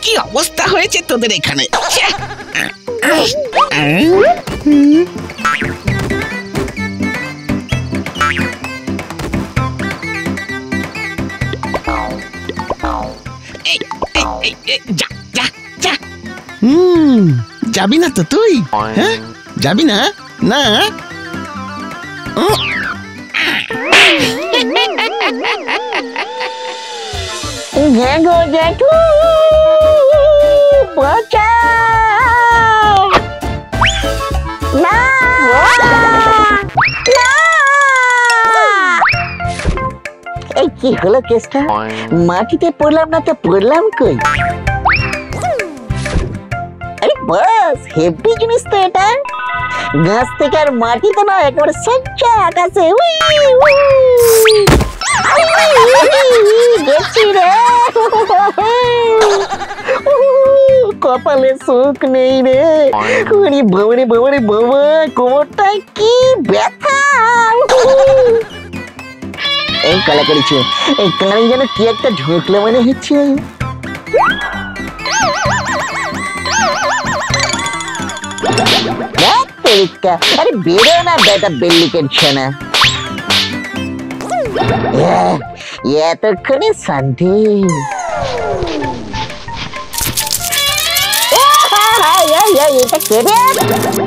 কি অবস্থা হয়েছে তোদের এখানে? যাবি না তো তুই? হ্যাঁ, যাবি না? না জেঠু এই কি হলো কেসটা? মাটিতে পড়লাম না তো পড়লাম কই? আরে বাস, হেভি জিনিস তো এটা। গাছ থেকে আর মাটিতে না, একেবারে সচ্চা আকাশে গেছি রে। কপালে সুখ নেই রে। বাবারে বাবারে বাবা, কোমরটা কি ব্যথা। এই কলা করেছে, এই কানে যেন কি একটা ঢুকলো মনে হচ্ছে। আরে বেরো না বেটা বেল্লিকের ছানা। এতক্ষণে শান্তি।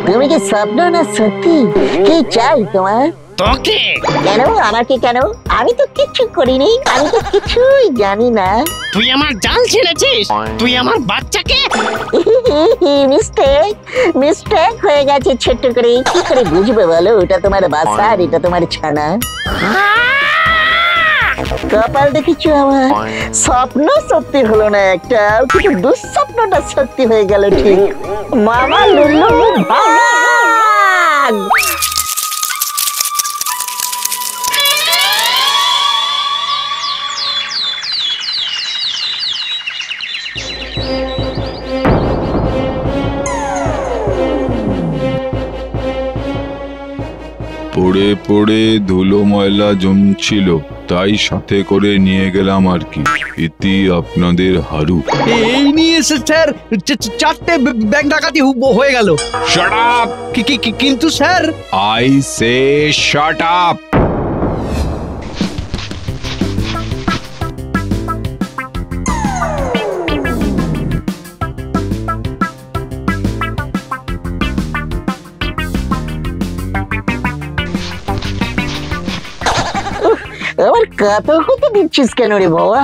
তুমি কি স্বপ্ন না সত্যি? কি চাই তোমার? তোকে কেন? আমাকে কেন? আমি তো কিচ্ছু করিনি, আমি তো কিছুই জানি না। তুই আমার জাল ছেড়েছিস, তুই আমার বাচ্চাকে। মিস্টেক হয়ে গেছে ছোট্ট করে। কি করে বুঝবে বলো? ওটা তোমার বাচ্চা আর এটা তোমার ছানা। কপাল দেখেছো আমার, স্বপ্ন সত্যি হলো না একটা, কিন্তু দুঃস্বপ্নটা সত্যি হয়ে গেল। ঠিক মামা লুল্লু ভাগ। পড়ে পড়ে ধুলো ময়লা জমছিল, তাই সাথে করে নিয়ে গেলাম আর কি। ইতি আপনাদের হারু। এই নিয়ে স্যার 4টে ব্যাংক ডাকাতি হয়ে গেল। Shut up! কিন্তু sir, I say shut up! আমার কাতো কত দিচ্ছিস কেন রে বাবা?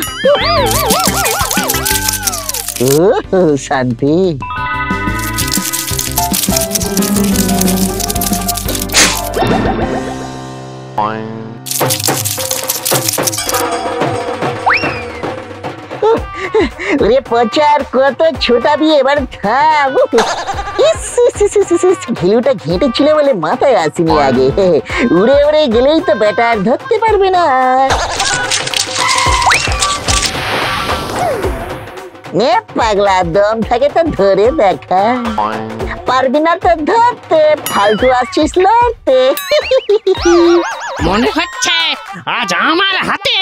শান্তি। ওরে পচার, কত ছোটাবি, এবার থাম। ঘিলুটা ঘেঁটে ছিল বলে মাথায় আসেনি আগে। উড়ে উড়ে গেলেই তো বেটা ধরতে পারবে না। পাগলা, দম থাকে তো ধরে দেখা। পারবি না তো ধরতে, ফালতু আসছিস লড়তে। মনে হচ্ছে আজ আমার হাতে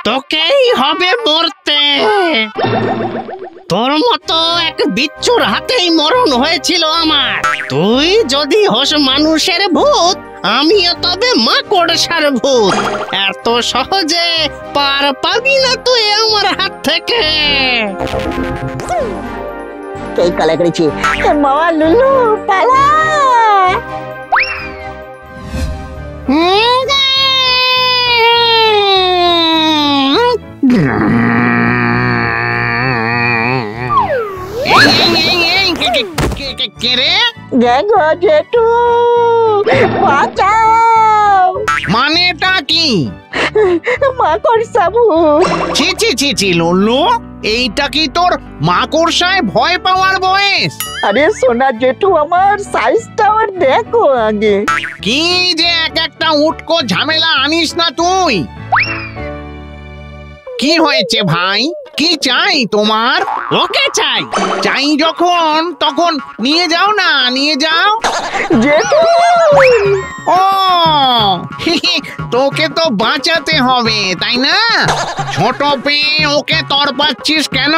তোকেই হবে মরতে। তোর মতো এক বিচ্ছুর হাতেই মরণ হয়েছিল আমার। তুই যদি হোস মানুষের ভূত, আমিও তবে মাকড়সার ভূত। এত সহজে পার পাবি না তুই আমার হাত থেকে। কে কালা করেছে? মামা লুলু পালা। জেঠু বাঁচাও। মানেটা কি? মাকড়সা ভূত। ছি ছি ছি ছি লুল্লু, এইটা কি তোর মাকড়সায় ভয় পাওয়ার বয়স? আরে সোনা জেঠু, আমার সাইজটা দেখো আগে। কি যে একটা উটকো ঝামেলা আনিস না তুই। কি হয়েছে ভাই? কি চাই তোমার? ওকে চাই। চাই যখন তখন নিয়ে যাও না, নিয়ে যাও। জেঠু! ও তোকে তো বাঁচাতে হবে তাই না? ছোট পেয়ে ওকে তড়পাচ্ছিস কেন?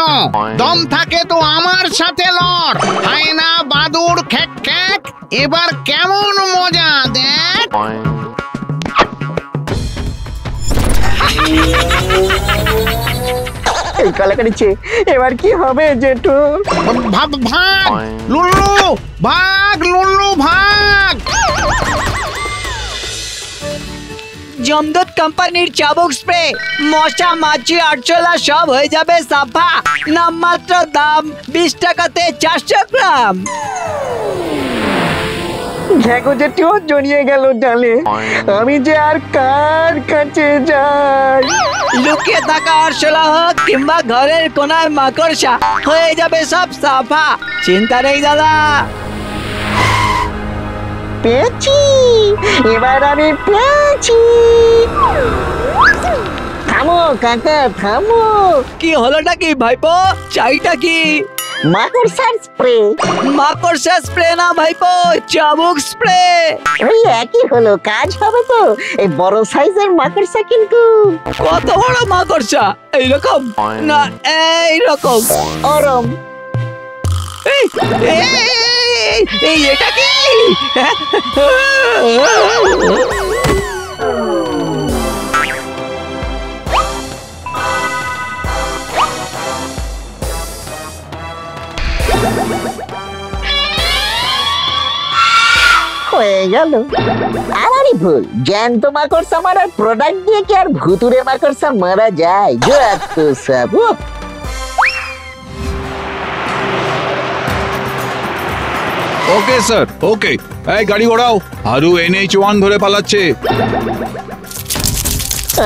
দম থাকে তো আমার সাথে লড়। হায়না বাদুর খ্যাক খ্যাক, এবার কেমন মজা দেখ। এই কলাকারিছে, এবার কি হবে জেঠু? ভাগ লুল্লু, ভাগ লুল্লু, ভাগ। জমদূত কোম্পানির চাবুক স্প্রে, মশা মাছি আরশোলা সব হয়ে যাবে সাফা। নামমাত্র দাম 20 টাকাতে 400 গ্রাম। ঝাঁকো জেঠু জড়িয়ে গেল ডালে, আমি যে আর কার কাছে যাই? লুকিয়ে থাকা আরশোলা হোক কিংবা ঘরের কোনার মাকড়সা, হয়ে যাবে সব সাফা। চিন্তা নেই দাদা। পেয়েছি, এবার আমি পেয়েছি। থামো কাকা, থামো। কি হলোটা কি ভাইপো? চাইটা কি? মাকড়সার স্প্রে। মাকড়সা স্প্রে না ভাইপো, চাবুক স্প্রে। ওই একই হলো, কাজ হবে তো। এই বড় সাইজের মাকড়সা কিন্তু। কত বড় মাকড়সা? এইরকম না এইরকম? ওরম। এই, এটা কি? হয়ে গেল। আমারই ভুল। জ্যান্ত মাকড়সা মারার প্রোডাক্ট দিয়ে কি আর ভুতুরে মাকড়সা মারা যায়? যত সব। উফ। ওকে স্যার, ওকে। এই গাড়ি ঘোড়াও, হারু NH1 ধরে পালাচ্ছে।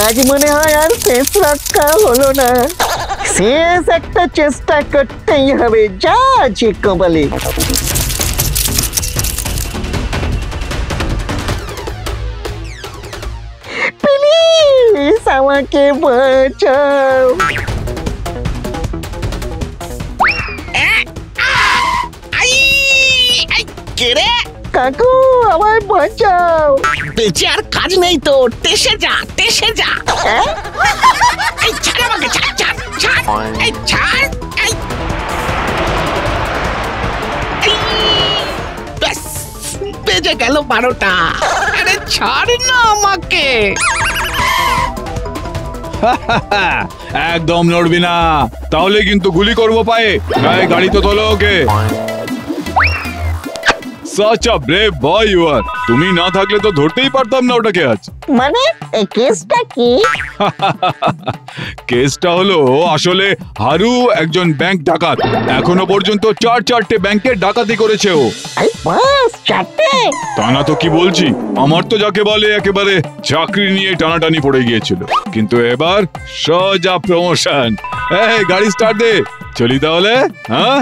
আজ মনে হয় আর শেষ রক্ষা হলো না। শেষ একটা চেষ্টা করতেই হবে, যা আছে কপালে। প্লিজ আমাকে বাঁচাও। কে রে? কাকু আমায় বাঁচাও। বেঁচে আর কাজ নেই তো, টেসে যা, টেসে যা। হ্যাঁ? এই ছাড় আমাকে, ছাড়, ছাড়, ছাড়, এই ছাড়, এই। এই, ব্যাস, বেজে গেল 12টা। আরে ছাড় না আমাকে। একদম নড়বি না, তাহলে কিন্তু গুলি করবো পায়ে। এই গাড়ি তো তোলো ওকে। Such a brave boy you are. তুমি না থাকলে তো ধরতেই পারতাম না ওটাকে আজ। মানে এই কেসটা কি? কেসটা হলো, আসলে হারু একজন ব্যাংক ডাকাত। এখনো পর্যন্ত 4টে ব্যাংকে ডাকাতি করেছে ও। আরে বাস, 4টে? তা না তো কি বলছি, আমার তো যাকে বলে একেবারে চাকরি নিয়ে টানাটানি পড়ে গিয়েছিল, কিন্তু এবার সোজা প্রমোশন। এই গাড়ি স্টার্ট দে, চলি তাহলে। হ্যাঁ,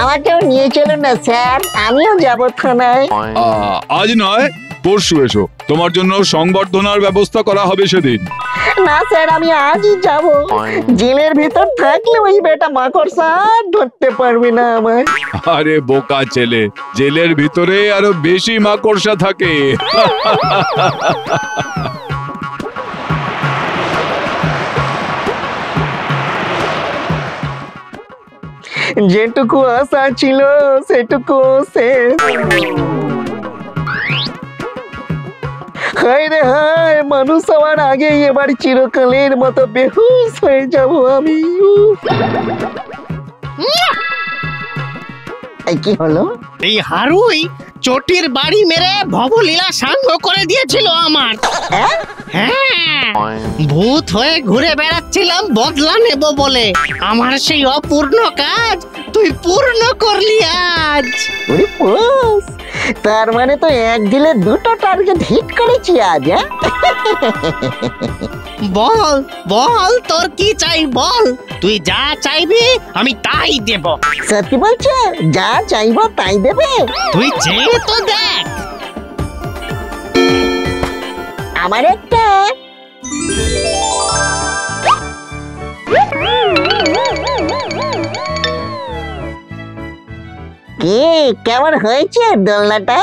আমাকেও নিয়ে চলুন না স্যার, আমিও যাবো থানায়। আজ নয়, পরশু এসো, তোমার জন্য সংবর্ধনার ব্যবস্থা করা হবে সেদিন। না স্যার, আমি আজই যাব। জেলের ভিতর থাকলে ওই বেটা মাকড়সা আর ধরতে পারবে না আমায়। আরে বোকা ছেলে, জেলের ভিতরে আরো বেশি মাকড়সা থাকে। যেটুকু আশা ছিল সেটুকু শেষ। হায় রে হায়, মানুষ হওয়ার আগেই এবার চিরকালের মতো বেহুশ হয়ে যাব আমি। এই কি হলো? এই হারুই চটির বাড়ি মেরে ভবলীলা সাঙ্গ করে দিয়েছিল আমার। হ্যাঁ, ভূত হয়ে ঘুরে বেড়াচ্ছিলাম বদলা নেব বলে। আমার সেই অপূর্ণ কাজ তুই পূর্ণ করলি আজ। ওরে পোস, তার মানে তো এক দিলে দুটো টার্গেট হিট করেছি আজ। বল বল, তোর কি চাই বল। তুই যা চাইবি আমি তাই দেব। সত্যি বলছো? যা চাইবো তাই দেবে? তুই চেয়ে তো দেখ। আমার একটা কি কি কেমন হয়েছে দোলনাটা?